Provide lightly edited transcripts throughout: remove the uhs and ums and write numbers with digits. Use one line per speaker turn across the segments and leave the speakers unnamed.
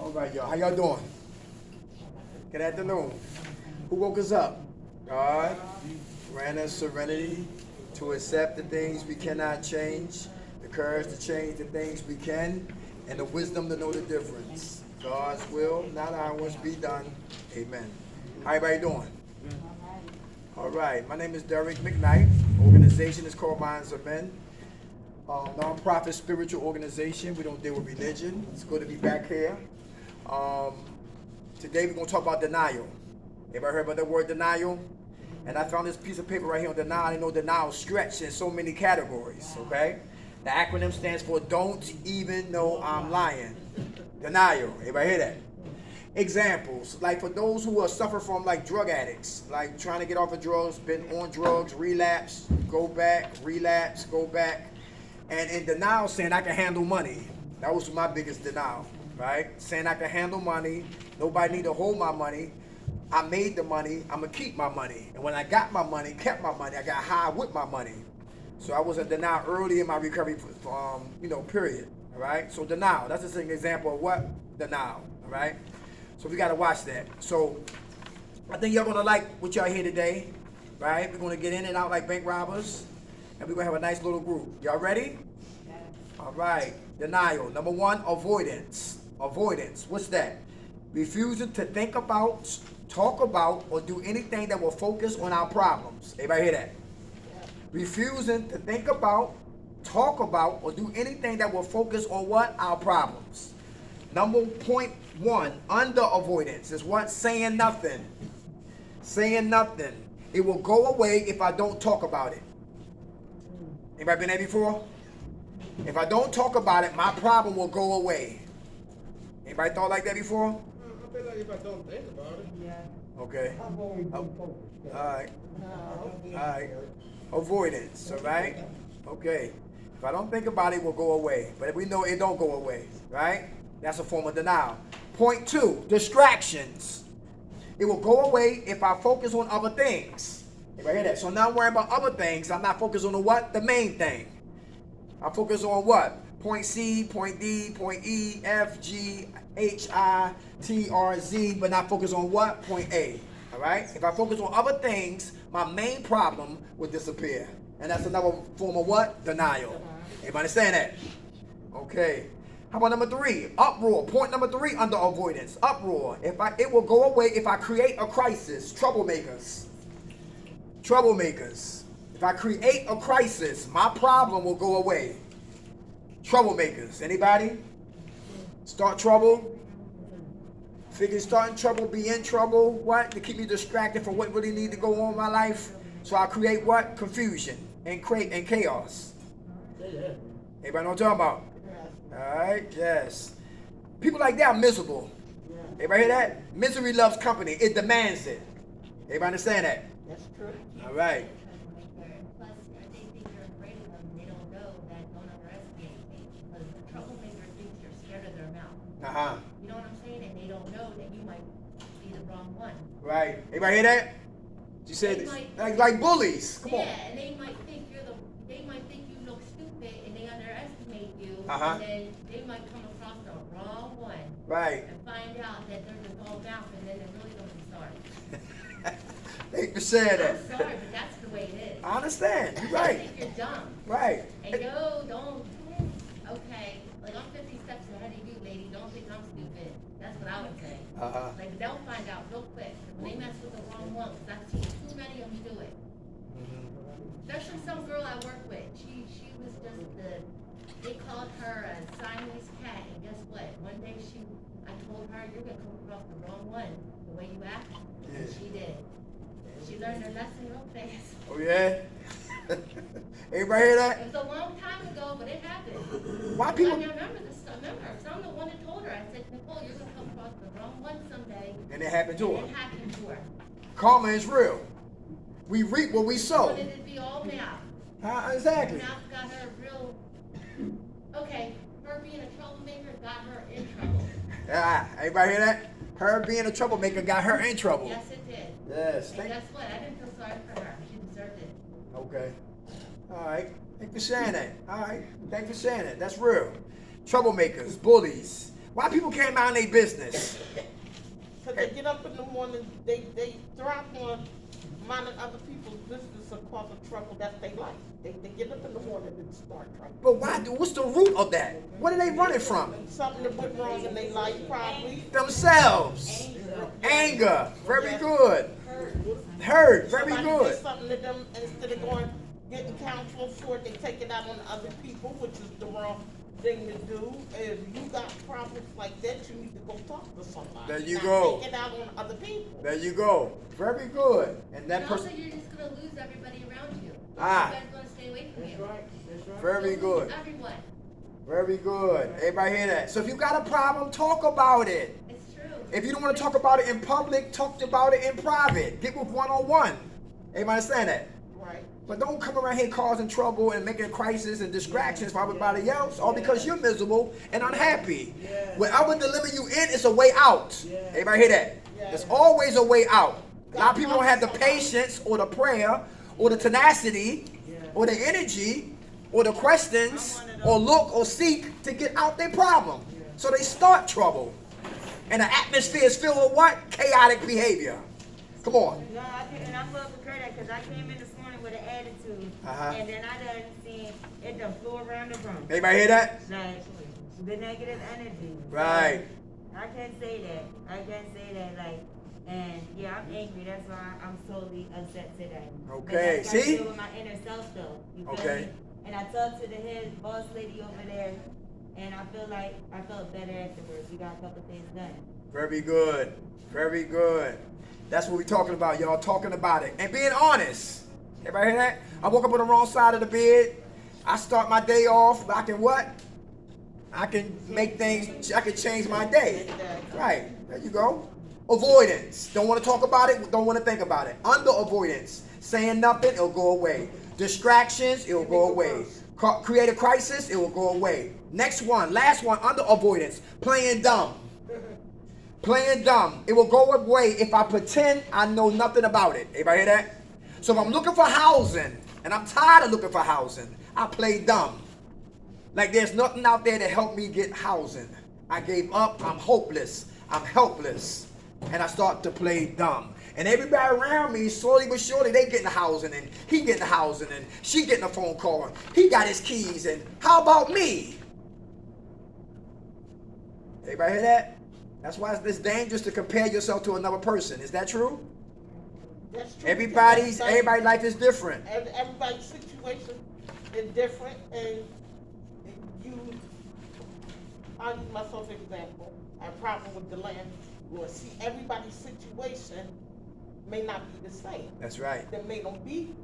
All right, y'all. How y'all doing? Good afternoon. Who woke us up? God grant us serenity to accept the things we cannot change, the courage to change the things we can, and the wisdom to know the difference. God's will, not ours, be done. Amen. How everybody doing? All right. My name is Darby McKnight. Organization is called Minds of Men. Non-profit spiritual organization. We don't deal with religion. It's good to be back here. Today we're going to talk about denial. Everybody heard about the word denial? And I found this piece of paper right here on denial. I know denial stretched in so many categories, okay? The acronym stands for Don't Even Know I'm Lying. Denial. Everybody hear that? Examples, like for those who are suffer from like drug addicts, like trying to get off of drugs, been on drugs, relapse, go back, relapse, go back. And in denial, saying I can handle money. That was my biggest denial, right? Saying I can handle money. Nobody need to hold my money. I made the money. I'm going to keep my money. And when I got my money, kept my money, I got high with my money. So I was in denial early in my recovery, period, all right? So denial, that's just an example of what? Denial, all right? So we got to watch that. So I think y'all going to like what y'all hear today, right? We're going to get in and out like bank robbers. And we're going to have a nice little group. Y'all ready? All right. Denial. Number one, avoidance. Avoidance. What's that? Refusing to think about, talk about, or do anything that will focus on our problems. Everybody hear that? Refusing to think about, talk about, or do anything that will focus on what? Our problems. Number point one, under avoidance is what? Saying nothing. Saying nothing. It will go away if I don't talk about it. Anybody been there before? If I don't talk about it, my problem will go away. Anybody thought like that before?
I feel like if I don't think about it. Yeah.
Okay. All right. All right. Avoidance, all right? Okay. If I don't think about it, it will go away. But if we know it don't go away, right? That's a form of denial. Point two, distractions. It will go away if I focus on other things. Anybody hear that? So now I'm worrying about other things. I'm not focused on the what? The main thing. I focus on what? Point C, point D, point E, F, G, H, I, T, R, Z, but not focus on what? Point A. All right? If I focus on other things, my main problem will disappear. And that's another form of what? Denial. Everybody understand that? Okay. How about number three? Uproar. Point number three under avoidance. Uproar. It will go away if I create a crisis. Troublemakers. Troublemakers. If I create a crisis, my problem will go away. Troublemakers. Anybody? Start trouble? Figure starting trouble, be in trouble. What? To keep me distracted from what really need to go on in my life. So I create what? Confusion and chaos. Everybody know what I'm talking about? All right, yes. People like that are miserable. Everybody hear that? Misery loves company. It demands it. Everybody understand that?
That's true.
All right.
Plus, they think you're afraid of them. They don't know that. Don't underestimate me. Because the troublemaker thinks you're scared of their mouth.
Uh-huh.
You know what I'm saying? And they don't know that you might be the wrong one.
Right. Everybody hear that? You said like bullies. Come on.
Yeah, and they might think they might think you look stupid, and they underestimate you.
Uh-huh.
And then they might come across the wrong one.
Right.
And find out that they're just all mouth, and then they're really going to be sorry.
Thank you for saying that.
I'm sorry, but that's the way it is.
I understand. You're
I
right.
think you're dumb.
Right.
And don't. Okay, like I'm 50 steps ahead of you, lady. Don't think I'm stupid. That's what I would say.
Uh-huh.
Like they'll find out real quick when they mess with the wrong one. Cause I've seen too many of them do it. Especially some girl I work with. She was just they called her a Siamese cat. And guess what? One day I told her, you're gonna come across the wrong one. The way you act.
Yeah.
And she did. She learned her lesson real fast.
Oh yeah. Everybody hear that?
It was a long time ago, but it happened.
Why people?
I remember this. I remember. So I'm the one that told her. I said, Nicole, you're gonna come across the wrong one someday.
And it happened to
And
her.
it happened to her.
Karma is real. We reap what we
She
sow.
wanted it to be all mouth.
Exactly.
Mouth got her real. Okay, her being a troublemaker got her in trouble.
Everybody hear that? Her being a troublemaker got her in trouble.
Yes, it did.
Yes.
And guess what? I didn't feel sorry for her. She deserved it.
Okay. All right. Thank you for saying that. All right. Thank you for saying that. That's real. Troublemakers, bullies. Why people can't mind their business?
Because they get up in the morning, they thrive on minding other people's business and causing trouble. That's their life. They get up in the morning and start trouble.
But why? What's the root of that? What are they running from?
Something that went wrong in their life, probably.
Themselves. Anger. Very good. Hurt. Very
Somebody
good.
did something to them, and instead of getting counsel for it, they take it out on other people, which is the wrong thing to do. If you got problems like that, you need to go talk to somebody.
There you
Not
go.
Take it out on other people.
There you go. Very good. And that
And also,
person.
you're just gonna lose everybody around you.
Ah.
You guys gonna stay away from you.
That's right.
Very
You'll
good.
lose everyone.
Very good. Everybody hear that? So if you got a problem, talk about it.
It's true.
If you don't want to talk about it in public, talk about it in private. Get with one-on-one. Everybody understand that?
Right.
But don't come around here causing trouble and making crisis and distractions for everybody else, all because you're miserable and unhappy. Wherever deliver you in, it's a way out. Everybody hear that? There's always a way out. A lot of people don't have the patience or the prayer or the tenacity or the energy or the questions or look or seek to get out their problem. So they start trouble. And the atmosphere is filled with what? Chaotic behavior. Come on.
No, and I'm going to concur that because I came in this morning with an attitude, and then I done seen it done flew around the room.
Everybody hear that?
Like, the negative energy.
Right.
So, I can't say that. I can't say that, like, and yeah, I'm angry. That's why I'm totally upset today.
Okay,
But I gotta
see?
deal with my inner self, though. You feel
Okay.
me? And I talked to the head boss lady over there, and I feel like I felt better afterwards. We got a couple things done.
Very good. Very good. That's what we're talking about, y'all. Talking about it. And being honest. Everybody hear that? I woke up on the wrong side of the bed. I start my day off. I can what? I can make things, I can change my day. Right. There you go. Avoidance. Don't want to talk about it. Don't want to think about it. Under avoidance. Saying nothing, it'll go away. Distractions, it'll go away. Create a crisis, it will go away. Next one. Last one. Under avoidance. Playing dumb. Playing dumb. It will go away if I pretend I know nothing about it. Everybody hear that? So if I'm looking for housing, and I'm tired of looking for housing, I play dumb. Like there's nothing out there to help me get housing. I gave up. I'm hopeless. I'm helpless. And I start to play dumb. And everybody around me, slowly but surely, they getting housing, and he getting housing, and she getting a phone call. He got his keys, and how about me? Everybody hear that? That's why it's dangerous to compare yourself to another person. Is that true?
That's true.
Everybody's life is different.
Everybody's situation is different, and I'll use myself as an example. I have a problem with the land. Well, see, everybody's situation may not be the same.
That's right.
They may not be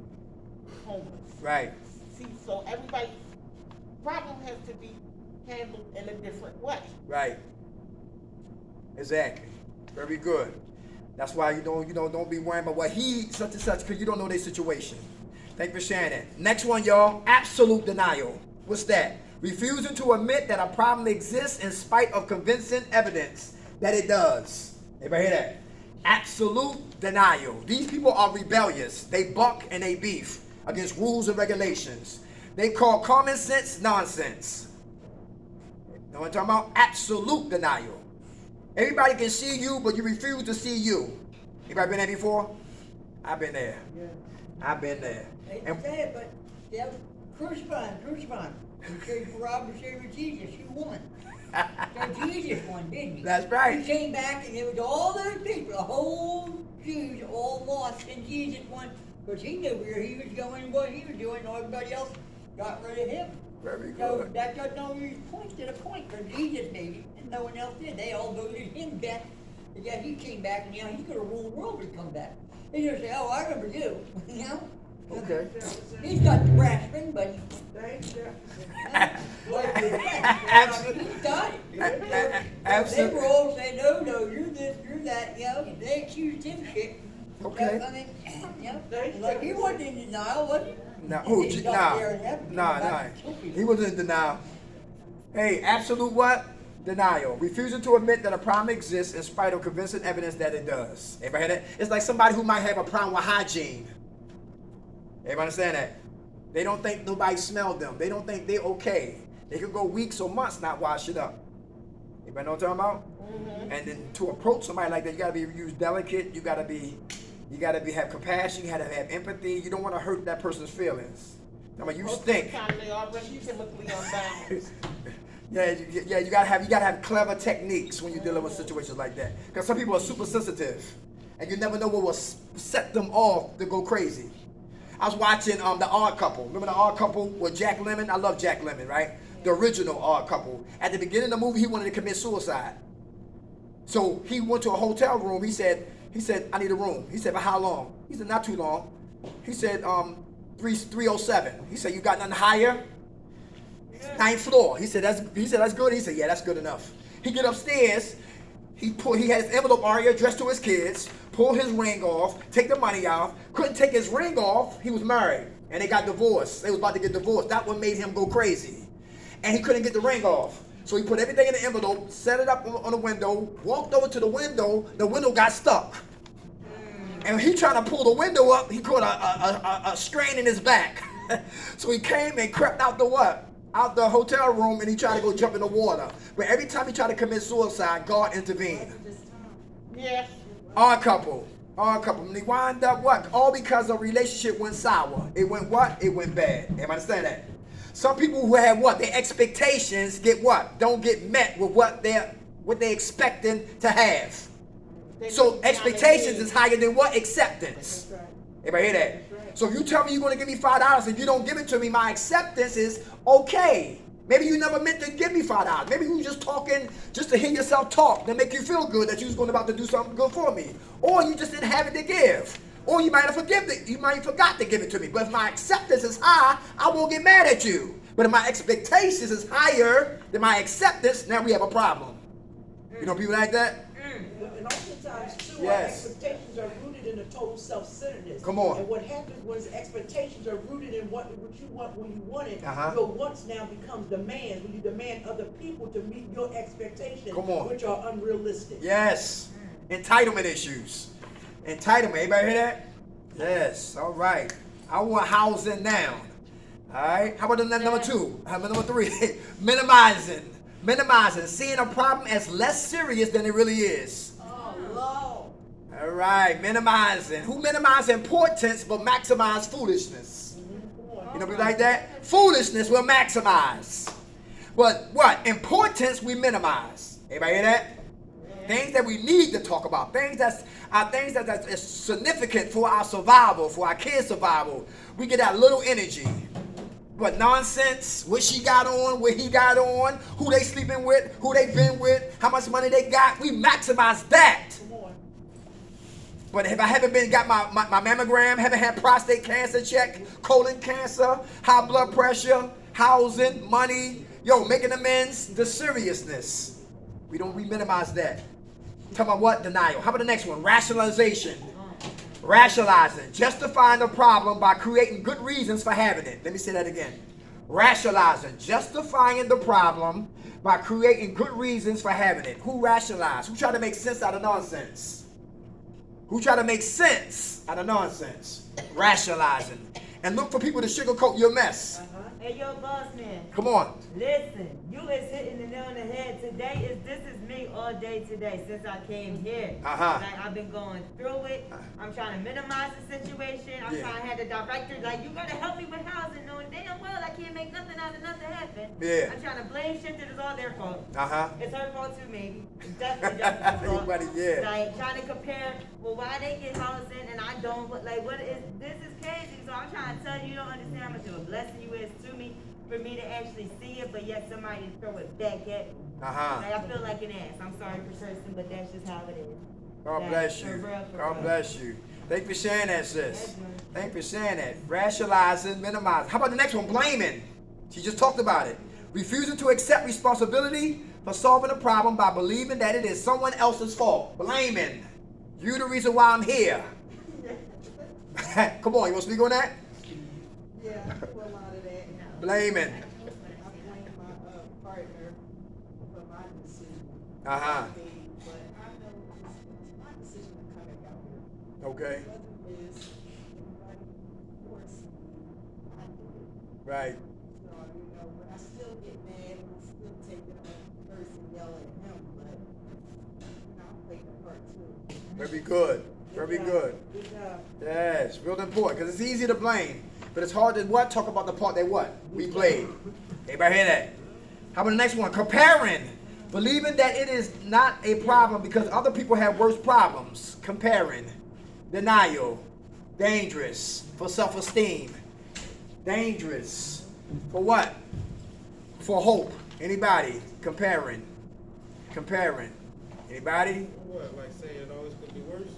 homeless.
Right.
See, so everybody's problem has to be handled in a different way.
Right. Exactly. Very good. That's why you don't be worrying about what he such and such, because you don't know their situation. Thank you for sharing that. Next one, y'all. Absolute denial. What's that? Refusing to admit that a problem exists in spite of convincing evidence that it does. Everybody hear that? Absolute denial. These people are rebellious. They buck and they beef against rules and regulations. They call common sense nonsense. Know what I'm talking about? Absolute denial. Everybody can see you, but you refuse to see you. Anybody been there before? I've been there.
Yeah.
I've been there.
They say it, but yeah, crucify him. Because Robert said with Jesus, you won. So Jesus won, didn't he?
That's right.
He came back and it was all those people, the whole Jews, all lost, and Jesus won. Because he knew where he was going, what he was doing, and everybody else got rid of him.
Very
So
good.
that doesn't always point to the point, because Jesus made it, and no one else did. They all voted him back. But yeah, he came back, and he could have ruled the world to come back. They just say, oh, I remember you, you know?
Okay.
He's got the grasping, but
Absolutely.
he's got it. They
Absolutely.
were all saying, no, you're this, you're that, you know, they accused him shit.
Okay.
So, I mean, you know, like he wasn't in denial, was he?
No, who?
He got there and
Nah.
everything,
Nah.
back to people.
He wasn't in denial. Hey, absolute what? Denial. Refusing to admit that a problem exists in spite of convincing evidence that it does. Everybody hear that? It's like somebody who might have a problem with hygiene. Everybody understand that? They don't think nobody smelled them. They don't think they're okay. They could go weeks or months not wash it up. Anybody know what I'm talking about? And then to approach somebody like that, you gotta be use delicate. You gotta have compassion. You gotta have empathy. You don't want to hurt that person's feelings. I mean, you
Most of
stink.
the time they already chemically unbalanced.
Yeah, you gotta have clever techniques when you're dealing with situations like that. Because some people are super sensitive, and you never know what will set them off to go crazy. I was watching The Odd Couple. Remember The Odd Couple with Jack Lemmon? I love Jack Lemmon, right? The original Odd Couple. At the beginning of the movie, he wanted to commit suicide. So he went to a hotel room. He said, I need a room. He said, for how long? He said, not too long. He said, 307. He said, you got nothing higher? 9th floor. He said, that's good. He said, yeah, that's good enough. He get upstairs. He had his envelope already addressed to his kids. Pull his ring off. Take the money off. Couldn't take his ring off. He was married, and they got divorced. They was about to get divorced. That one made him go crazy, and he couldn't get the ring off. So he put everything in the envelope, set it up on the window, walked over to the window got stuck. And he trying to pull the window up, he caught a strain in his back. So he came and crept out the hotel room, and he tried to go jump in the water. But every time he tried to commit suicide, God intervened.
Yes.
Odd couple. And they wind up what? All because a relationship went sour. It went what? It went bad. Everybody understand that? Some people who have what? Their expectations get what? Don't get met with what they're expecting to have. So expectations is higher than what? Acceptance. Everybody hear that? So if you tell me you're going to give me $5 and you don't give it to me, my acceptance is okay. Maybe you never meant to give me $5. Maybe you just talking just to hear yourself talk to make you feel good that you was going about to do something good for me. Or you just didn't have it to give. Or you might have forgot to give it to me. But if my acceptance is high, I won't get mad at you. But if my expectations is higher than my acceptance, now we have a problem. You know people like that?
And oftentimes, too,
Yes.
our expectations are rooted in a total self-centeredness.
Come on.
And what happens when expectations are rooted in what you want when you want it, your wants now becomes demands. When you demand other people to meet your expectations,
Come on.
which are unrealistic.
Yes. Entitlement issues. Entitlement. Anybody hear that? Yes. All right. I want housing now. All right. How about number 2? Number 3? Minimizing. Seeing a problem as less serious than it really is.
Oh, Lord.
All right. Minimizing. Who minimize importance but maximize foolishness? You know, be like that? Foolishness will maximize. But what? Importance we minimize. Everybody hear that? Things that we need to talk about. Things that's significant for our survival, for our kids' survival. We get that little energy. But nonsense, what she got on, what he got on, who they sleeping with, who they been with, how much money they got, we maximize that. But if I haven't got my mammogram, haven't had prostate cancer check, colon cancer, high blood pressure, housing, money, making amends, the seriousness. We minimize that. Talking about what? Denial. How about the next one? Rationalization. Rationalizing. Justifying the problem by creating good reasons for having it. Let me say that again. Rationalizing. Justifying the problem by creating good reasons for having it. Who rationalize? Who try to make sense out of nonsense? Who try to make sense out of nonsense? Rationalizing. And look for people to sugarcoat your mess.
Hey, yo, boss man.
Come on.
Listen, you is hitting the nail on the head. This is me all day today since I came here. Like, I've been going through it. I'm trying to minimize the situation. I'm trying to have the director, like, you gotta help me with housing, knowing damn well I can't make nothing out of nothing happen.
Yeah.
I'm trying to blame shit that is all their fault. It's her fault too, maybe. It's definitely her fault.
Everybody, yeah.
Like, trying to compare, well, why they get housing and I don't, like, this is crazy. So I'm trying to tell you, you don't understand how much of a blessing you is to me, for me to actually see it, but yet somebody throw it back at me. Like, I feel like an ass. I'm sorry for cursing, but that's just how it is.
God bless you. God bless you. Thank you for sharing that, sis. Thank you for sharing that. Rationalizing, minimizing. How about the next one? Blaming. She just talked about it. Refusing to accept responsibility for solving a problem by believing that it is someone else's fault. Blaming. You the reason why I'm here. Come on, you want to speak on that?
Yeah, I do a lot of that.
Blaming.
I blame my partner for my decision.
Uh-huh.
But I know it's my decision to come back out here.
Okay.
Whether it's anybody forcing me, I do it.
Right.
So, but I still get mad and I still take it on first and yell at him.
part too.
Very good. Very
job.
good.
Good job.
Yes, real important because it's easy to blame, but it's hard to what? Talk about the part that what? We played. Everybody hear that? How about the next one? Comparing. Believing that it is not a problem because other people have worse problems. Comparing. Denial. Dangerous for self-esteem. Dangerous for what? For hope. Anybody? Comparing. Comparing. Anybody?
What, like saying it always could be worse?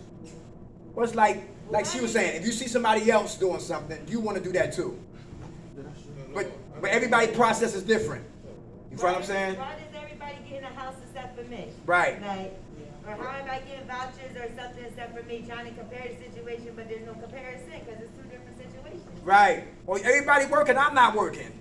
Well, it's like she was saying, if you see somebody else doing something, you want to do that too. But everybody's process is different. You feel what I'm saying?
Why does everybody get in a house except for me?
Right.
Like, or how am I getting vouchers or something except for me? Trying to compare the situation, but there's no comparison because it's two different situations.
Right. Or everybody working, I'm not working.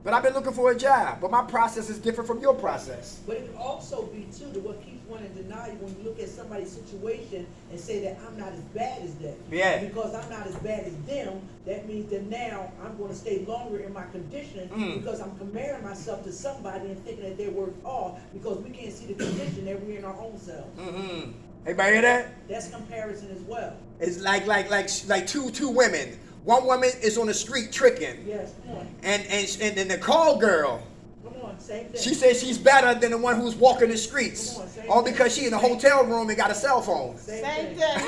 But I've been looking for a job. But my process is different from your process.
But it can also be too that what keeps one in denial when you look at somebody's situation and say that I'm not as bad as them.
Yeah.
Because I'm not as bad as them, that means that now I'm going to stay longer in my condition because I'm comparing myself to somebody and thinking that they're worse off because we can't see the condition that we're in our own selves.
Mm-hmm. Everybody hear that?
That's comparison as well.
It's like two women. One woman is on the street tricking.
Yes, come on.
And then the call girl,
Come on, same thing.
she says she's better than the one who's walking the streets.
Come on, same
All
thing.
because she in a hotel room and got a cell phone.
Same thing, same thing.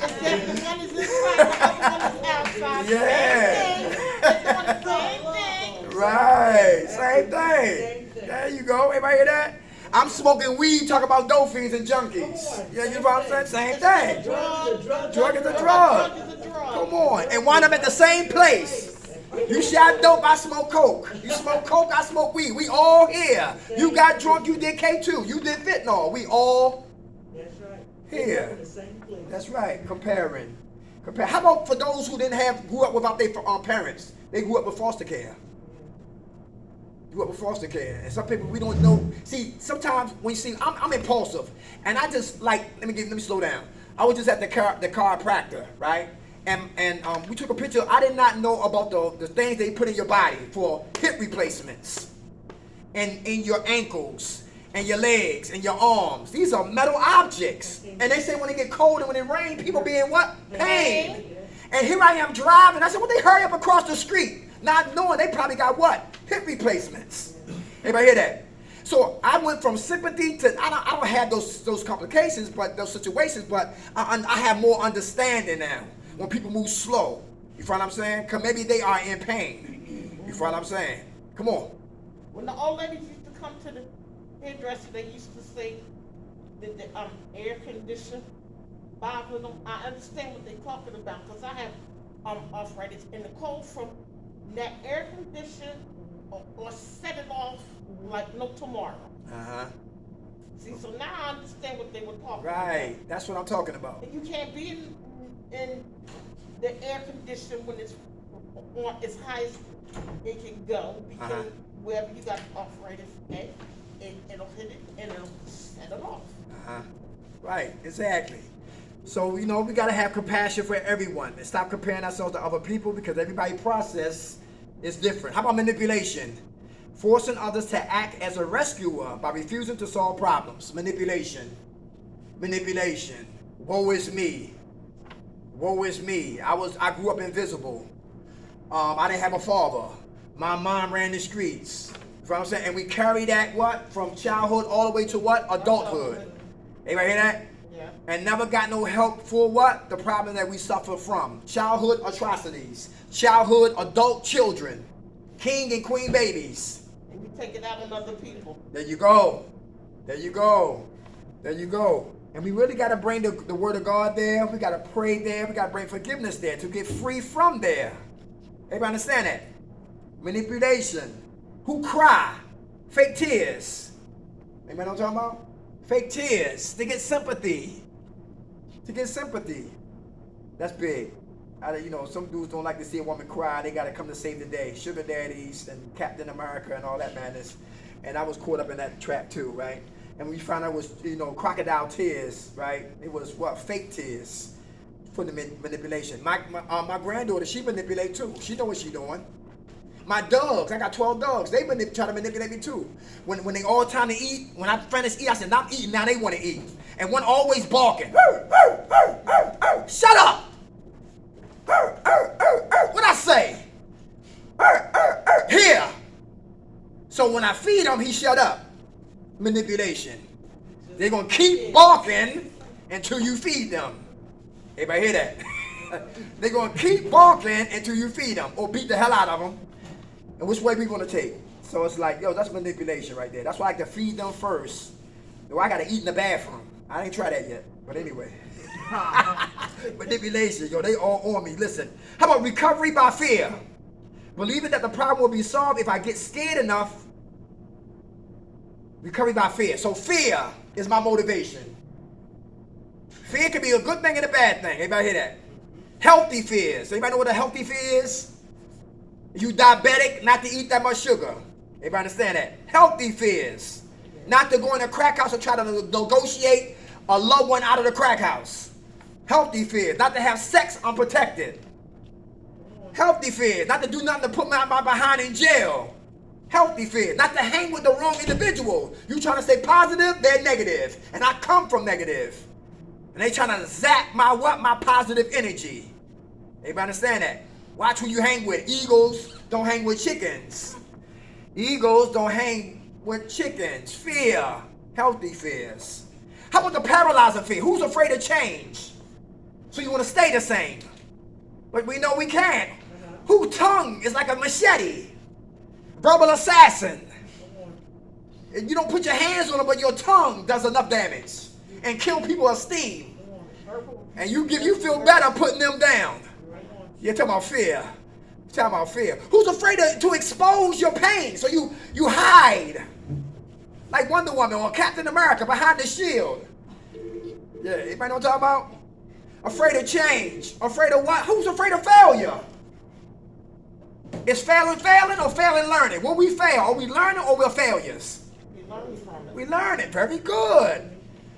It's just the one is inside, the other one is outside.
Yeah.
Same thing. They're doing the same thing.
Right. Same
Same
thing.
thing.
There you go. Everybody hear that? I'm smoking weed, talk about dope fiends and junkies.
Come on.
Yeah, you know what I'm saying? Same thing.
Drug is a drug.
Drug is a
Drug
drug.
is a drug.
Come on. And wind up at the same place. You shot dope, I smoke coke. You smoke coke, I smoke weed. We all here. You got drunk, you did K2. You did fentanyl. We all
That's right.
here.
In the same place.
That's right. Comparing. How about for those who grew up without their parents? They grew up with foster care. Grew up with foster care. And some people we don't know. See, sometimes when you see, I'm impulsive. And I just let me slow down. I was just at the chiropractor, right? And we took a picture. I did not know about the things they put in your body for hip replacements. And in your ankles. And your legs and your arms. These are metal objects. And they say when it get cold and when it rains, people be in what? Pain. And here I am driving. I said, well, they hurry up across the street. Not knowing they probably got what? Hip replacements. Everybody hear that? So I went from sympathy to, I don't have those complications, but those situations, but I have more understanding now. When people move slow. You feel what I'm saying? Because maybe they are in pain. You feel what I'm saying? Come on.
When the old ladies used to come to the hairdresser, they used to say that the air conditioner bothered them. I understand what they're talking about because I have arthritis, and the cold from that air conditioner or set it off like no tomorrow.
Uh-huh.
See, so now I understand what they were talking about.
Right. That's what I'm talking about.
And you can't be in the air conditioner when it's on as high as it can go because wherever you got arthritis at, it'll hit it and it'll set it off.
Uh-huh. Right. Exactly. So, we got to have compassion for everyone and stop comparing ourselves to other people because everybody's process is different. How about manipulation? Forcing others to act as a rescuer by refusing to solve problems. Manipulation. Manipulation. Woe is me. Woe is me. I grew up invisible. I didn't have a father. My mom ran the streets. You know what I'm saying? And we carry that from childhood all the way to adulthood. Everybody hear that?
Yeah.
And never got no help for the problem that we suffer from. Childhood atrocities. Childhood adult children. King and queen babies.
And you take it out on other people.
There you go. There you go. There you go. And we really got to bring the word of God there. We got to pray there. We got to bring forgiveness there to get free from there. Everybody understand that? Manipulation. Who cry? Fake tears. Anybody know what I'm talking about? Fake tears. To get sympathy. To get sympathy. That's big. Some dudes don't like to see a woman cry. They got to come to save the day. Sugar daddies and Captain America and all that madness. And I was caught up in that trap too, right? And we found out it was, crocodile tears, right? It was fake tears for the manipulation. My granddaughter, she manipulate too. She know what she doing. My dogs, I got 12 dogs. They try to manipulate me too. When they all time to eat, when I finish eat, I said, "I'm eating." Now they want to eat, and one always barking. Shut up! What I say? Here. So when I feed him, he shut up. Manipulation. They're gonna keep barking until you feed them. Everybody hear that? They're gonna keep barking until you feed them, or beat the hell out of them. And which way we gonna take? So it's like, yo, that's manipulation right there. That's why I like to feed them first. Though I gotta eat in the bathroom. I ain't tried that yet, but anyway. Manipulation, yo, they all on me. Listen, how about recovery by fear? Believing that the problem will be solved if I get scared enough. Recovery by fear. So fear is my motivation. Fear can be a good thing and a bad thing. Everybody hear that? Healthy fears. Anybody know what a healthy fear is? You diabetic, not to eat that much sugar. Everybody understand that? Healthy fears. Not to go in a crack house and try to negotiate a loved one out of the crack house. Healthy fears. Not to have sex unprotected. Healthy fears. Not to do nothing to put my behind in jail. Healthy fears. Not to hang with the wrong individual. You trying to stay positive, they're negative. And I come from negative. And they trying to zap my positive energy. Everybody understand that? Watch who you hang with. Eagles don't hang with chickens. Eagles don't hang with chickens. Fear. Healthy fears. How about the paralyzing fear? Who's afraid of change? So you want to stay the same. But we know we can't. Whose tongue is like a machete? Verbal assassin. And you don't put your hands on it, but your tongue does enough damage and kill people's esteem. And you feel better putting them down. You're talking about fear. You're talking about fear. Who's afraid to expose your pain? So you hide. Like Wonder Woman or Captain America behind the shield. Yeah, anybody know what I'm talking about? Afraid of change. Afraid of what? Who's afraid of failure? Is failing or failing learning? When we fail, are we learning or we're failures? We learn it. Very good.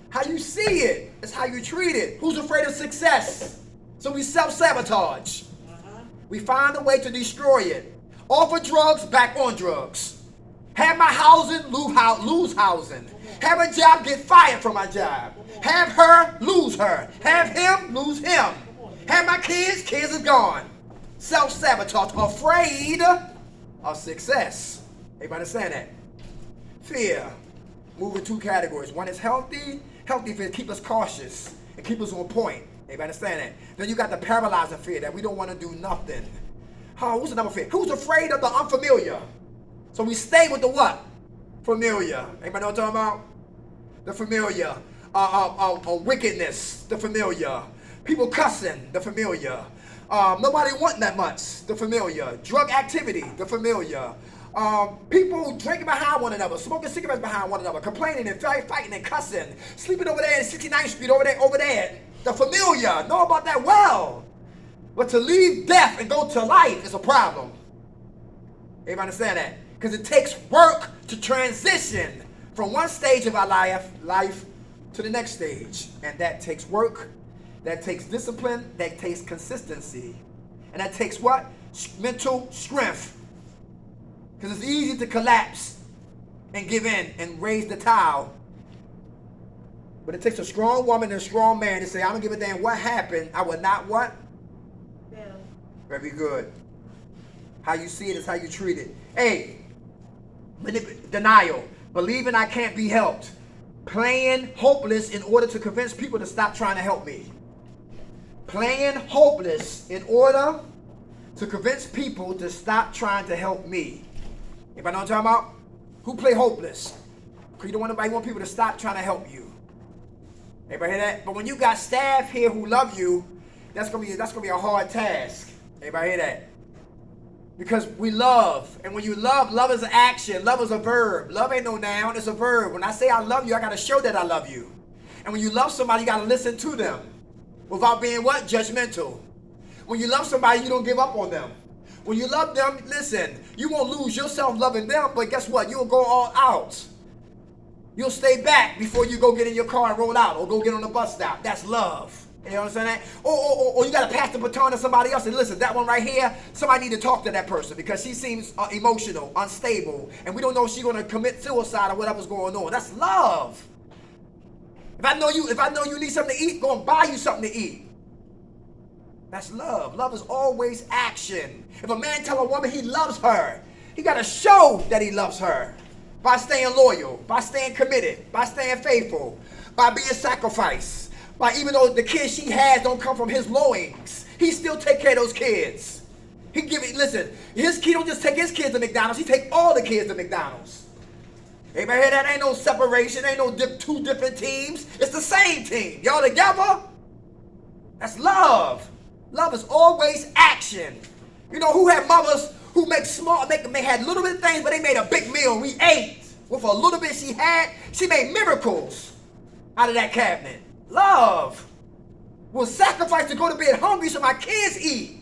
How you see it is how you treat it. Who's afraid of success? So we self-sabotage. We find a way to destroy it. Offer drugs, back on drugs. Have my housing, lose housing. Have a job, get fired from my job. Have her, lose her. Have him, lose him. Have my kids, kids are gone. Self-sabotage, afraid of success. Everybody understand that? Fear. Move in two categories. One is healthy. Healthy fear keep us cautious and keep us on point. Everybody understand that? Then you got the paralyzing fear that we don't want to do nothing. Who's another fear? Who's afraid of the unfamiliar? So we stay with the what? Familiar. Anybody know what I'm talking about? The familiar. Wickedness. The familiar. People cussing. The familiar. Nobody wanting that much. The familiar. Drug activity. The familiar. People drinking behind one another, smoking cigarettes behind one another, complaining and fighting and cussing, sleeping over there in 69th Street, over there. The familiar. Know about that well. But to leave death and go to life is a problem. Everybody understand that? Because it takes work to transition from one stage of our life to the next stage. And that takes work, that takes discipline, that takes consistency. And that takes what? Mental strength. Because it's easy to collapse and give in and raise the towel. But it takes a strong woman and a strong man to say, I don't give a damn what happened. I will not what?
Yeah.
Very good. How you see it is how you treat it. Hey, denial. Believing I can't be helped. Playing hopeless in order to convince people to stop trying to help me. Playing hopeless in order to convince people to stop trying to help me. Anybody know what I'm talking about? Who play hopeless? Because you don't want people to stop trying to help you. Everybody hear that? But when you got staff here who love you, that's gonna be a hard task. Everybody hear that? Because we love, and when you love is an action, love is a verb. Love ain't no noun, it's a verb. When I say I love you, I gotta show that I love you. And when you love somebody, you gotta listen to them without being what? Judgmental. When you love somebody, you don't give up on them. When you love them, listen, you won't lose yourself loving them, but guess what? You'll go all out. You'll stay back before you go get in your car and roll out or go get on the bus stop. That's love. You understand that? Or you got to pass the baton to somebody else and listen, that one right here, somebody need to talk to that person because she seems emotional, unstable, and we don't know if she's going to commit suicide or whatever's going on. That's love. If I know you need something to eat, go and buy you something to eat. That's love. Love is always action. If a man tell a woman he loves her, he got to show that he loves her by staying loyal, by staying committed, by staying faithful, by being sacrificed. By even though the kids she has don't come from his loins, he still take care of those kids. He give it. Listen, his kid don't just take his kids to McDonald's. He take all the kids to McDonald's. Anybody hear that? Ain't no separation. Ain't no two different teams. It's the same team. Y'all together. That's love. Love is always action. You know who had mothers who had little bit of things, but they made a big meal. We ate with a little bit she had. She made miracles out of that cabinet. Love will sacrifice to go to bed hungry so my kids eat.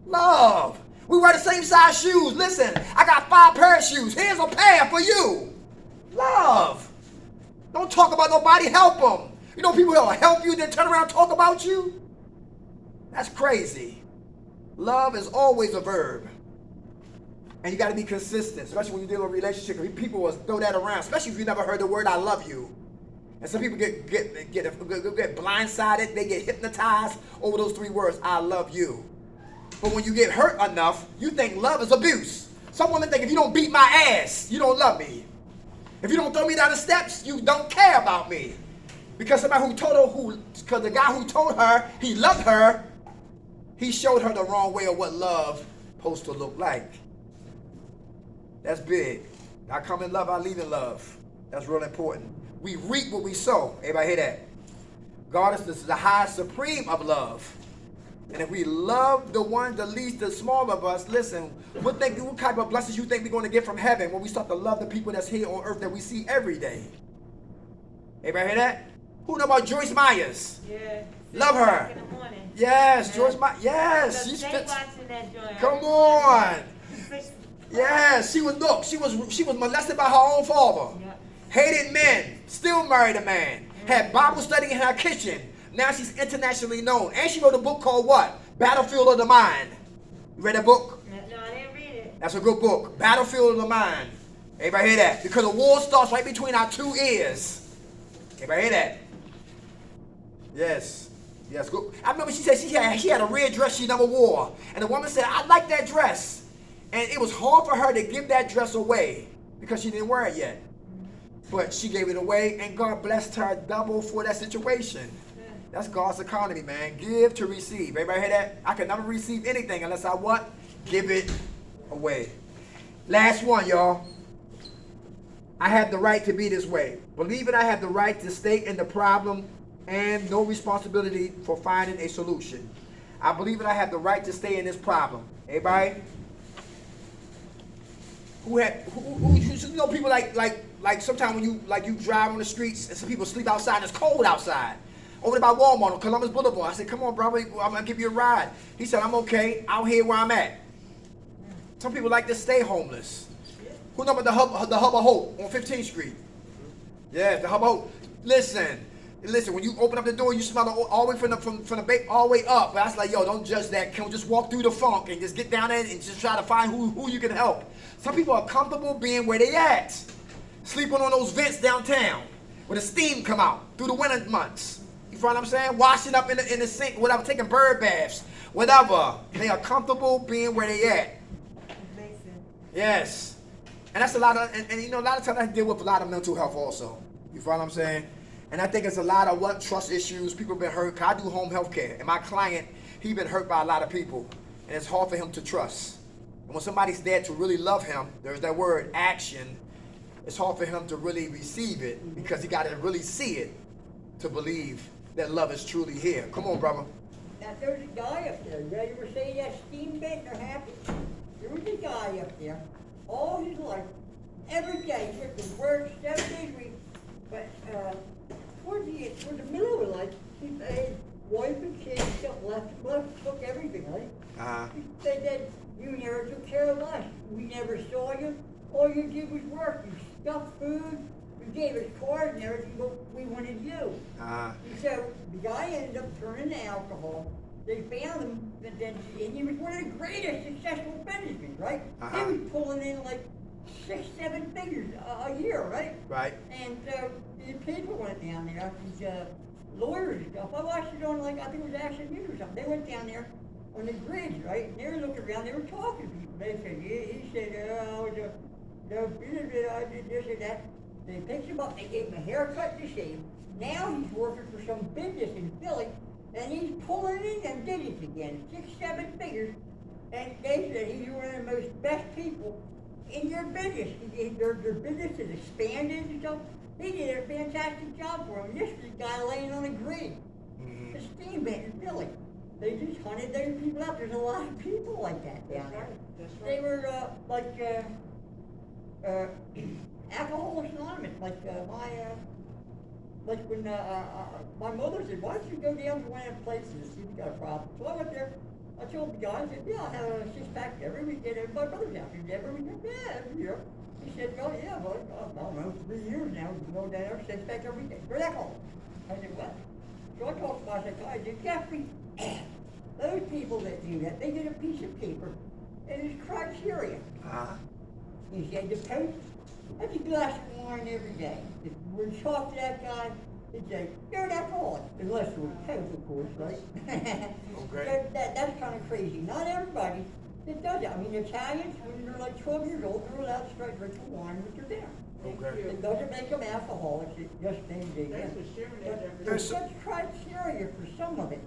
Love. We wear the same size shoes. Listen, I got 5 pair of shoes. Here's a pair for you. Love. Don't talk about nobody. Help them. You know people will help you then turn around and talk about you? That's crazy. Love is always a verb. And you got to be consistent, especially when you deal with a relationship. People will throw that around, especially if you never heard the word I love you. And some people get blindsided, they get hypnotized over those 3 words, I love you. But when you get hurt enough, you think love is abuse. Some women think if you don't beat my ass, you don't love me. If you don't throw me down the steps, you don't care about me. Because somebody who told her, because the guy who told her he loved her, he showed her the wrong way of what love supposed to look like. That's big. I come in love, I leave in love. That's real important. We reap what we sow. Everybody hear that? God is the high supreme of love. And if we love the one, the least, the small of us, listen, what type of blessings you think we're going to get from heaven when we start to love the people that's here on earth that we see every day? Everybody hear that? Who know about Joyce Myers?
Yeah.
Love her.
In the morning.
Yes,
Yeah.
Joyce Myers. Yes.
She's watching that joint.
Come on. Yes, she was molested by her own father.
Yep.
Hated men, still married a man. Had Bible study in her kitchen. Now she's internationally known. And she wrote a book called what? Battlefield of the Mind. You read that book?
No, I didn't read it.
That's a good book. Battlefield of the Mind. Everybody hear that? Because the war starts right between our 2 ears. Everybody hear that? Yes. Yes, good. I remember she said she had a red dress she never wore. And the woman said, I like that dress. And it was hard for her to give that dress away because she didn't wear it yet. But she gave it away, and God blessed her double for that situation. That's God's economy, man. Give to receive. Everybody hear that? I can never receive anything unless I what? Give it away. Last one, y'all. I have the right to be this way. Believe it, I have the right to stay in the problem and no responsibility for finding a solution. I believe it, I have the right to stay in this problem. Everybody? Who you know people like sometimes when you drive on the streets and some people sleep outside and it's cold outside. Over there by Walmart on Columbus Boulevard. I said, come on, brother, I'm gonna give you a ride. He said, I'm okay, out here where I'm at. Some people like to stay homeless. Who know about the Hub of Hope on 15th Street? Yeah, the Hub of Hope. Listen, when you open up the door, you smell it all the way from the bake all the way up. But I was like, yo, don't judge that. Can we just walk through the funk and just get down there and just try to find who you can help? Some people are comfortable being where they at. Sleeping on those vents downtown where the steam come out through the winter months. You know what I'm saying? Washing up in the sink, whatever, taking bird baths, whatever. They are comfortable being where they at. Yes. And that's a lot of, and you know, a lot of times I deal with a lot of mental health also. You follow what I'm saying? And I think it's a lot of trust issues. People been hurt. I do home health care. And my client, he been hurt by a lot of people. And it's hard for him to trust. And when somebody's there to really love him, there's that word action. It's hard for him to really receive it because he got to really see it to believe that love is truly here. Come on, brother.
Now there's a guy up there. You ever see that steam vent or happy? There was a guy up there all his life, every day, he went to work 7 days a week. But towards the middle of his life, his wife and kids took everything, right? They said, you never took care of us. We never saw you. All you did was work. You stuffed food. We gave us cars and everything, but we wanted you. And so the guy ended up turning to alcohol. They found him, and he was one of the greatest successful businessmen, right? He was pulling in like 6-7 figures a year, right?
Right.
And the people went down there, these lawyers and stuff. I watched it on, like, I think it was Action News or something. They went down there on the bridge, right? And they were looking around, they were talking to people. They said, yeah, he said, I was a businessman, I did this and that. They picked him up, they gave him a haircut to shave. Now he's working for some business in Philly, and he's pulling in them digits again, 6-7 figures. And they said he's one of the most best people in your business. Their business has expanded and stuff. He did a fantastic job for him. This is the guy laying on a grid. The steam bed in Philly. They just hunted those people up. There's a lot of people like that down there.
That's right.
They were Alcoholics Anonymous. Like when my mother said, "Why don't you go down to one of them places and see if you got a problem?" So I went there. I told the guy, I said, "Yeah, I have a 6-pack every weekend at my brother's house." He said, "Every weekend?" "Yeah, every year." He said, "Oh yeah, well, I don't know, 3 years now. We go down there, 6-pack every weekend. Where's that called?" I said, "What?" So I talked to my psychiatrist. Jeffrey, those people that do that, they get a piece of paper and it's criteria. He said, "The Pope, that's a glass of wine every day. If we talk to that guy, he'd say, you're an alcoholic." Unless you're a Pope, of course, right?
Okay.
So that's kind of crazy. Not everybody that does that. I mean, Italians, when they're like 12 years old, they're allowed to start drinking wine with their dinner.
Okay.
It doesn't make them alcoholics, it just makes them.
Thanks for sharing that, Jeffrey.
There's such criteria for some of it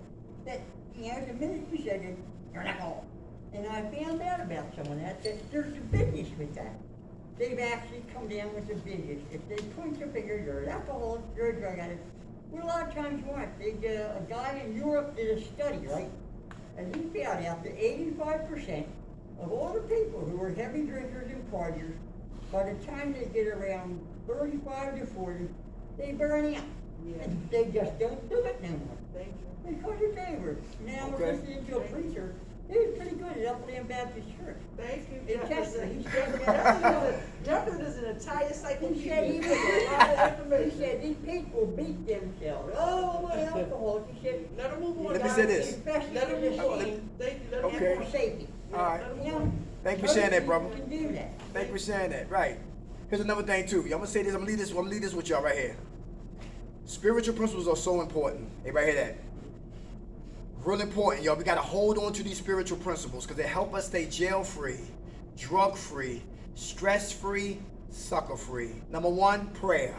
that, you know, the minute you said it, you're an alcoholic. And I found out about some of that there's a business with that. They've actually come down with a business. If they point your finger, you're an alcoholic, you're a drug addict. Well, a lot of times you aren't. A guy in Europe did a study, right? And he found out that 85% of all the people who are heavy drinkers and partiers, by the time they get around 35 to 40, they burn out.
Yeah.
And they just don't do it no more.
Thank you.
Because it's over. Now we're listening to a preacher. He was pretty good at Upland Baptist Church.
Thank you,
In Chester,
Jefferson.
he said,
Jefferson is an entire
he
encyclopedia.
said he
with a lot of
he
information.
said these people beat themselves. Oh, what alcohol. He said,
Let him move on.
Let me say this.
especially
Let him
in
move
this
on.
scene,
Thank you. Let him
Okay.
and for safety.
All right.
You know,
Thank you for sharing that, brother.
You can do that.
Thank you for sharing that. Right. Here's another thing too. I'm gonna say this. I'm gonna leave this with y'all right here. Spiritual principles are so important. Everybody hear that? Real important, y'all. We gotta hold on to these spiritual principles because they help us stay jail-free, drug-free, stress-free, sucker-free. Number one, prayer.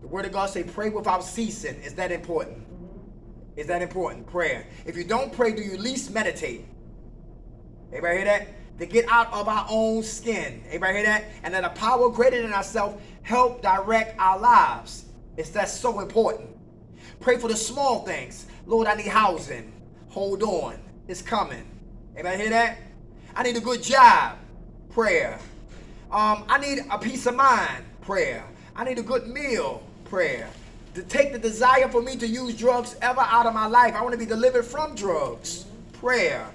The Word of God say, "Pray without ceasing." Is that important? Is that important? Prayer. If you don't pray, do you at least meditate? Everybody hear that? To get out of our own skin. Everybody hear that? And let a power greater than ourselves help direct our lives. That's so important. Pray for the small things. Lord, I need housing. Hold on. It's coming. Everybody hear that? I need a good job. Prayer. I need a peace of mind. Prayer. I need a good meal. Prayer. To take the desire for me to use drugs ever out of my life. I want to be delivered from drugs. Prayer.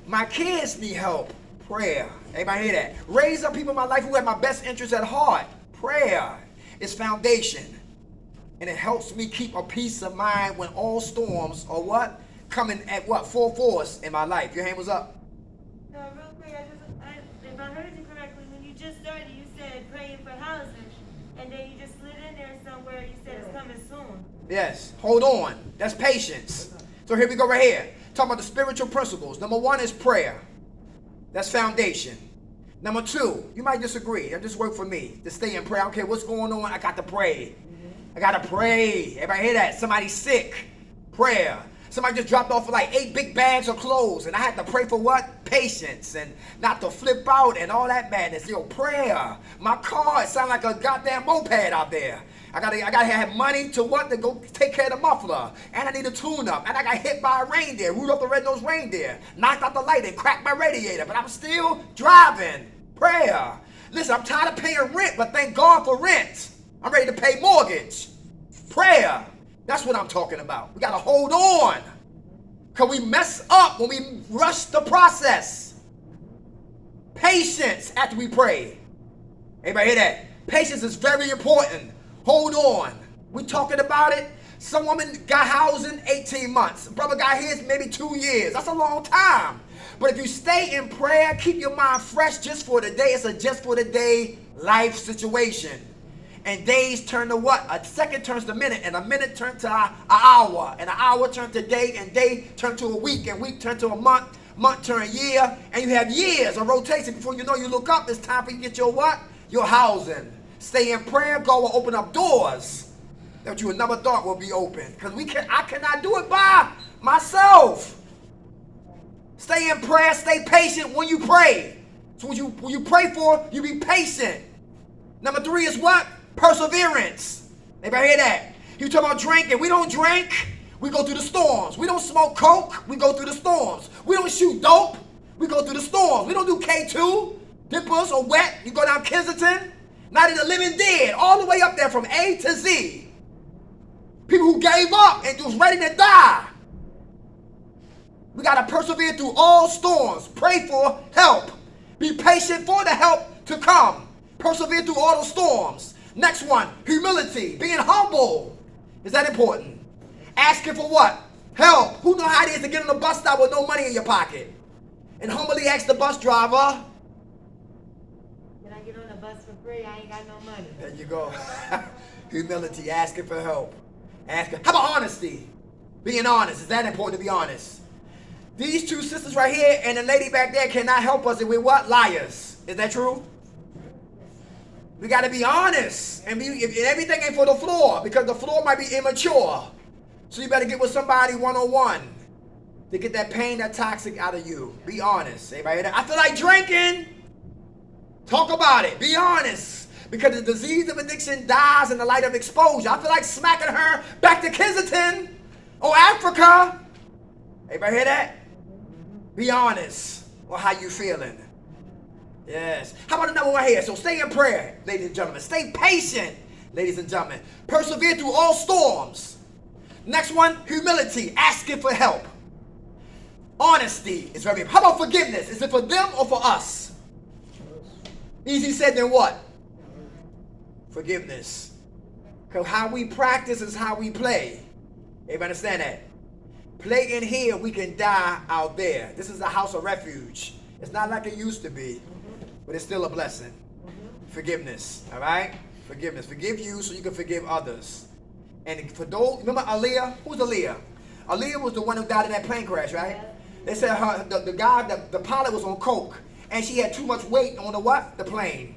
My kids need help. Prayer. Everybody hear that? Raise up people in my life who have my best interests at heart. Prayer is foundation. And it helps me keep a peace of mind when all storms are what? Coming at what? Full force in my life. Your hand was up.
No, real quick, if I heard you correctly, when you just started, you said praying for housing, and then you just slid in there somewhere, you said it's coming soon.
Yes. Hold on. That's patience. So here we go right here. Talking about the spiritual principles. Number one is prayer. That's foundation. Number two, you might disagree. That just work for me. To stay in prayer. I don't care what's going on. I got to pray. I got to pray. Everybody hear that? Somebody's sick. Prayer. Somebody just dropped off like 8 big bags of clothes, and I had to pray for what? Patience, and not to flip out and all that madness. Yo, prayer. My car, it sounds like a goddamn moped out there. I gotta have money to what? To go take care of the muffler. And I need a tune-up. And I got hit by a reindeer, Rudolph the Red-Nosed Reindeer. Knocked out the light and cracked my radiator, but I'm still driving. Prayer. Listen, I'm tired of paying rent, but thank God for rent. I'm ready to pay mortgage. Prayer. That's what I'm talking about. We got to hold on. Because we mess up when we rush the process. Patience after we pray. Everybody hear that? Patience is very important. Hold on. We talking about it. Some woman got housing 18 months. Brother got his maybe 2 years. That's a long time. But if you stay in prayer, keep your mind fresh just for the day. It's a just for the day life situation. And days turn to what? A second turns to minute, and a minute turns to an hour, and an hour turns to day, and day turns to a week, and week turns to a month, month turn a year, and you have years of rotation. Before you know, you look up, it's time for you to get your what? Your housing. Stay in prayer, go and open up doors that you never thought would be open. Because I cannot do it by myself. Stay in prayer, stay patient when you pray. So when you pray for, you be patient. Number 3 is what? Perseverance. Anybody hear that? You talk about drinking. We don't drink. We go through the storms. We don't smoke coke. We go through the storms. We don't shoot dope. We go through the storms. We don't do K2, dippers, or wet. You go down Kensington. Night of the Living Dead. All the way up there from A to Z. People who gave up and was ready to die. We got to persevere through all storms. Pray for help. Be patient for the help to come. Persevere through all the storms. Next one, humility, being humble. Is that important? Asking for what? Help. Who know how it is to get on the bus stop with no money in your pocket? And humbly ask the bus driver.
Can I get on the bus for free? I ain't got no money.
There you go. Humility, asking for help. How about honesty? Being honest. Is that important to be honest? These 2 sisters right here and the lady back there cannot help us if we're what? Liars. Is that true? We got to be honest. And everything ain't for the floor, because the floor might be immature. So you better get with somebody one-on-one to get that pain, that toxic out of you. Be honest. Everybody hear that? I feel like drinking. Talk about it. Be honest. Because the disease of addiction dies in the light of exposure. I feel like smacking her back to Kensington or Africa. Everybody hear that? Be honest. Or how you feeling. Yes. How about another one here? So stay in prayer, ladies and gentlemen. Stay patient, ladies and gentlemen. Persevere through all storms. Next one, humility, asking for help. Honesty is very important. How about forgiveness? Is it for them or for us? Easy said than what? Forgiveness. Because how we practice is how we play. Everybody understand that? Play in here, we can die out there. This is a house of refuge. It's not like it used to be, but it's still a blessing. Forgiveness, all right? Forgiveness. Forgive you so you can forgive others. And for those, remember Aaliyah? Who's Aaliyah? Aaliyah was the one who died in that plane crash, right? They said the pilot was on coke, and she had too much weight on the what? The plane.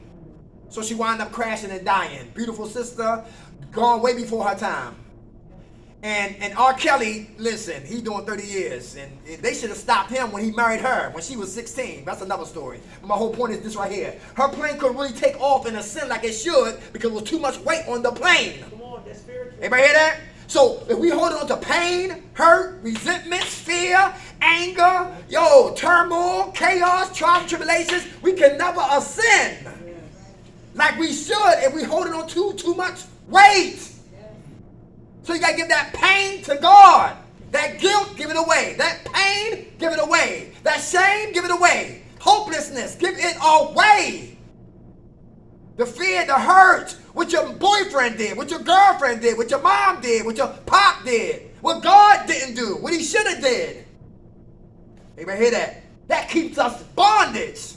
So she wound up crashing and dying. Beautiful sister, gone way before her time. And R. Kelly, listen, he's doing 30 years. And they should have stopped him when he married her, when she was 16. That's another story. But my whole point is this right here. Her plane couldn't really take off in a sin like it should because it was too much weight on the plane.
Come on, that's spiritual.
Everybody hear that? So if we hold on to pain, hurt, resentment, fear, anger, turmoil, chaos, trials, and tribulations, we can never ascend like we should if we holding on too much weight. So you got to give that pain to God. That guilt, give it away. That pain, give it away. That shame, give it away. Hopelessness, give it away. The fear, the hurt, what your boyfriend did, what your girlfriend did, what your mom did, what your pop did, what God didn't do, what he should have did. Anybody hear that? That keeps us bondage.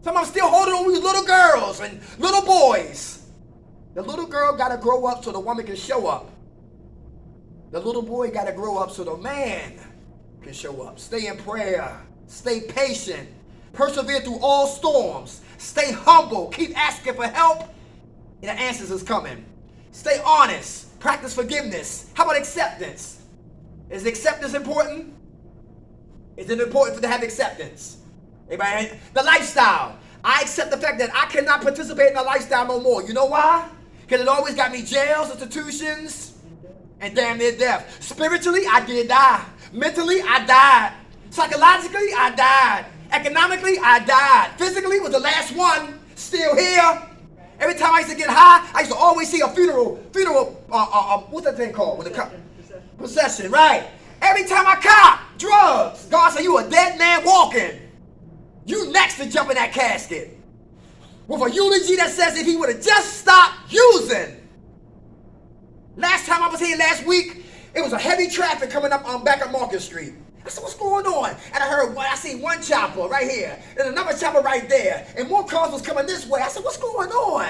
Some of them still holding on with little girls and little boys. The little girl got to grow up so the woman can show up. The little boy got to grow up so the man can show up. Stay in prayer. Stay patient. Persevere through all storms. Stay humble. Keep asking for help, and the answers is coming. Stay honest. Practice forgiveness. How about acceptance? Is acceptance important? Is it important to have acceptance? Anybody? The lifestyle. I accept the fact that I cannot participate in the lifestyle no more. You know why? Because it always got me jails, institutions, and damn near death. Spiritually, I did die. Mentally, I died. Psychologically, I died. Economically, I died. Physically, was the last one. Still here. Every time I used to get high, I used to always see a funeral, what's that thing called? Procession, right. Every time I cop drugs, God said, you a dead man walking. You next to jump in that casket. With a eulogy that says if he would have just stopped using, Last time I was here last week, it was a heavy traffic coming up on back on Market Street. I said, what's going on? And I heard, I see one chopper right here, and another chopper right there, and more cars was coming this way. I said, what's going on?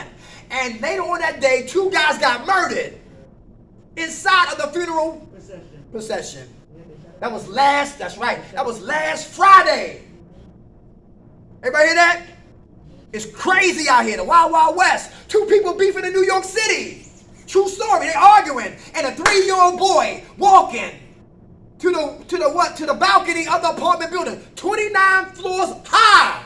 And later on that day, 2 guys got murdered inside of the funeral procession. That was that's last Friday. Everybody hear that? It's crazy out here, the Wild Wild West. 2 people beefing in New York City. True story, they arguing, and a 3-year-old boy walking to the balcony of the apartment building, 29 floors high.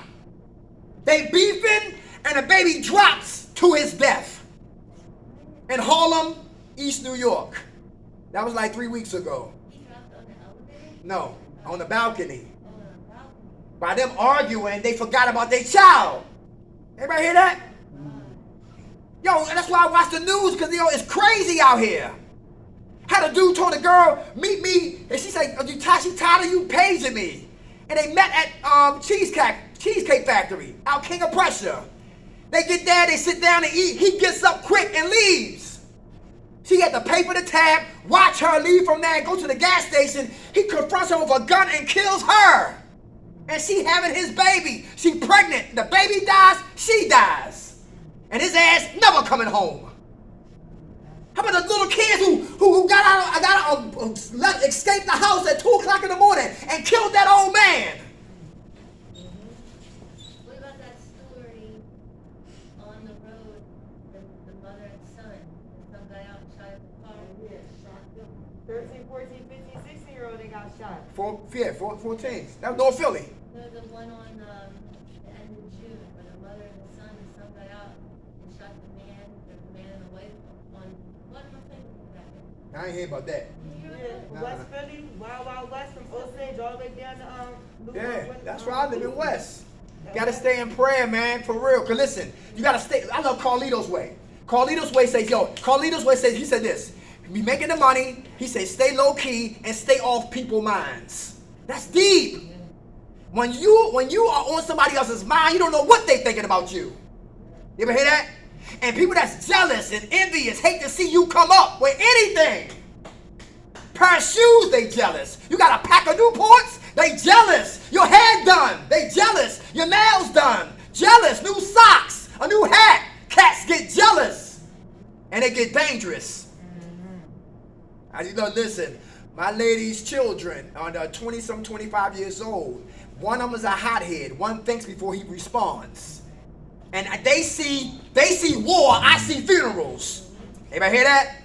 They beefing, and the baby drops to his death in Harlem, East New York. That was like 3 weeks ago.
He dropped on the elevator?
No, on the balcony.
Oh, on the balcony.
By them arguing, they forgot about their child. Everybody hear that? Yo, that's why I watch the news, because, it's crazy out here. Had a dude told a girl, meet me, and she said, she tired of you paging me. And they met at Cheesecake Factory, out King of Prussia. They get there, they sit down and eat. He gets up quick and leaves. She had to pay for the tab, watch her leave from there, go to the gas station. He confronts her with a gun and kills her. And she having his baby. She pregnant. The baby dies, she dies. And his ass never coming home. How about the little kids who escaped the house at 2 o'clock in the morning and killed that old man?
What about that story on the road, the mother and son? And some guy out and shot at the car?
Yeah, shot them.
13, 14, 15, 16-year-old, they got shot.
14. That was North Philly.
The one on the end of June, where the mother and the son, and some guy out and shot the man and the wife on, what am I thinking about that?
I ain't hear about that.
Yeah, West Philly, Wild Wild West, from Osage all the way down to
Yeah, that's where I live in West. Gotta stay in prayer, man, for real. Cause listen, you gotta stay. I love Carlito's way. Carlito's way says, he said this. Be making the money. He says, stay low key and stay off people's minds. That's deep. When you are on somebody else's mind, you don't know what they thinking about you. You ever hear that? And people that's jealous and envious hate to see you come up with anything. Pair of shoes, they jealous. You got a pack of Newports, they jealous. Your hair done, they jealous. Your nails done, jealous. New socks, a new hat. Cats get jealous. And they get dangerous. Listen, my lady's children are 20-some, 25 years old. One of them is a hothead. One thinks before he responds. And they see war, I see funerals. Anybody hear that?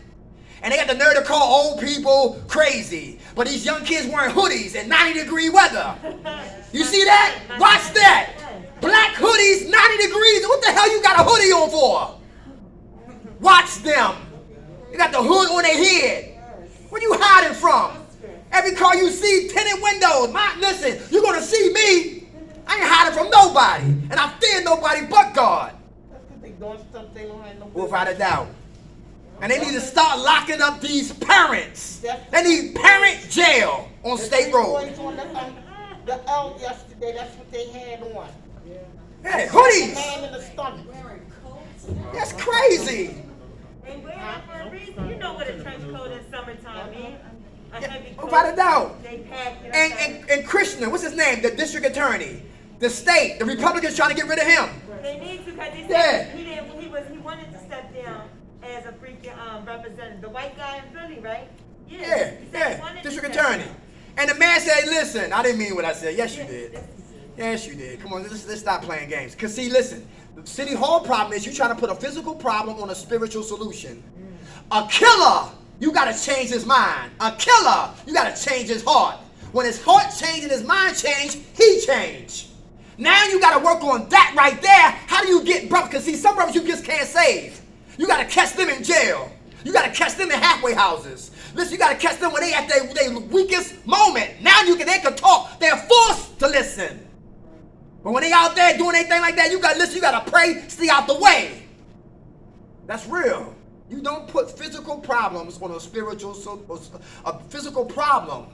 And they got the nerve to call old people crazy. But these young kids wearing hoodies in 90-degree weather. You see that? Watch that. Black hoodies, 90 degrees. What the hell you got a hoodie on for? Watch them. They got the hood on their head. Where you hiding from? Every car you see, tinted windows. Listen, you're going to see me. I ain't hiding from nobody. And I fear nobody but God.
That's because they doing stuff they don't have no business.
Without a doubt. And they need to start locking up these parents. They need parent jail on State Road.
On the L yesterday, that's what they had on.
Hey,
The
hoodies.
man in the stomach.
That's crazy.
They wear it for a reason. You know what a trench coat in summertime means. A heavy coat.
Without a doubt.
They pack it up.
And Christian, what's his name? The district attorney. The state. The Republicans trying to get rid of him.
They need to, because they
Yeah.
said he wanted to step down as a freaking representative. The white guy in Philly, right? He said he wanted to
District
step
attorney.
down.
And the man said, listen, I didn't mean what I said. Yes, you did. Yes, you did. Come on, let's stop playing games. Because, see, listen, the City Hall problem is you trying to put a physical problem on a spiritual solution. A killer, you got to change his mind. A killer, you got to change his heart. When his heart changed and his mind changed, he changed. Now you got to work on that right there. How do you get brothers? Because, see, some brothers you just can't save. You got to catch them in jail. You got to catch them in halfway houses. Listen, you got to catch them when they at their weakest moment. Now they can talk. They're forced to listen. But when they out there doing anything like that, you got to listen. You got to pray. Stay out the way. That's real. You don't put physical problems on a physical problem.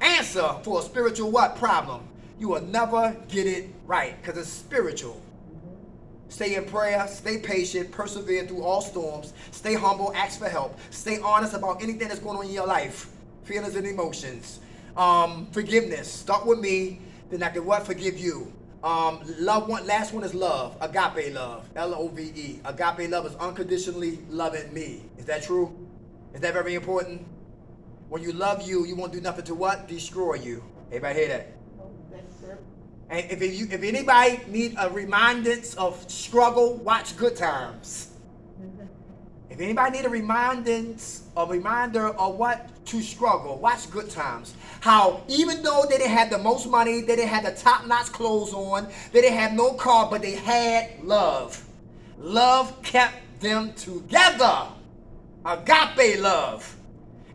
Answer for a spiritual what problem? You will never get it right because it's spiritual. Stay in prayer, stay patient, persevere through all storms, stay humble, ask for help, stay honest about anything that's going on in your life, feelings and emotions. Forgiveness, start with me, then I can forgive you. Love one, last one is love, agape love, Love. Agape love is unconditionally loving me. Is that true? Is that very important? When you love you, you won't do nothing to what? Destroy you. Everybody hear that?
Oh, that's true.
And if anybody need a remindance of struggle, watch Good Times. If anybody need a reminder of what to struggle, watch Good Times. How even though they didn't have the most money, they didn't have the top-notch clothes on, they didn't have no car, but they had love. Love kept them together. Agape love.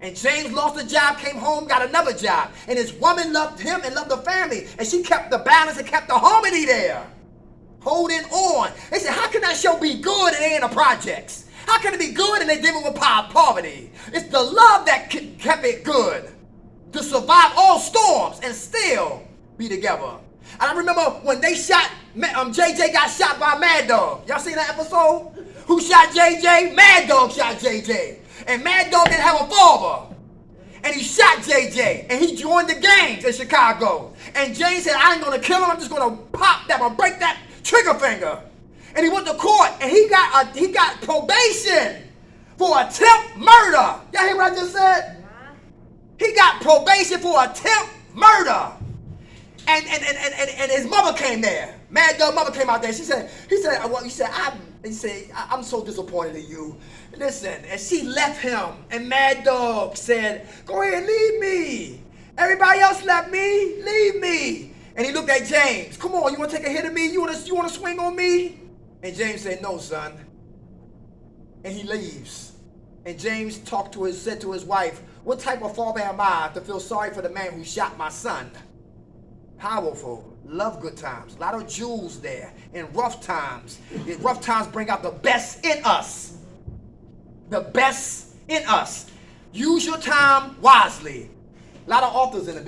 And James lost a job, came home, got another job. And his woman loved him and loved the family. And she kept the balance and kept the harmony there. Holding on. They said, how can that show be good and they in the projects? How can it be good and they dealing with poverty? It's the love that kept it good. To survive all storms and still be together. And I remember when they shot, JJ got shot by Mad Dog. Y'all seen that episode? Who shot JJ? Mad Dog shot JJ. And Mad Dog didn't have a father. And he shot JJ. And he joined the gangs in Chicago. And James said, I ain't going to kill him. I'm just going to pop that. I'm going to break that trigger finger. And he went to court. And he got probation for attempt murder. Y'all hear what I just said? He got probation for attempt murder. And his mother came there. Mad Dog mother came out there. He said, I'm so disappointed in you. Listen, and she left him. And Mad Dog said, go ahead, leave me. Everybody else left me, leave me. And he looked at James. Come on, you want to take a hit at me? You want to swing on me? And James said, no, son. And he leaves. And James said to his wife, what type of father am I to feel sorry for the man who shot my son? Powerful. Love Good Times. A lot of jewels there. In rough times. Rough times bring out the best in us. The best in us. Use your time wisely. A lot of authors in the building.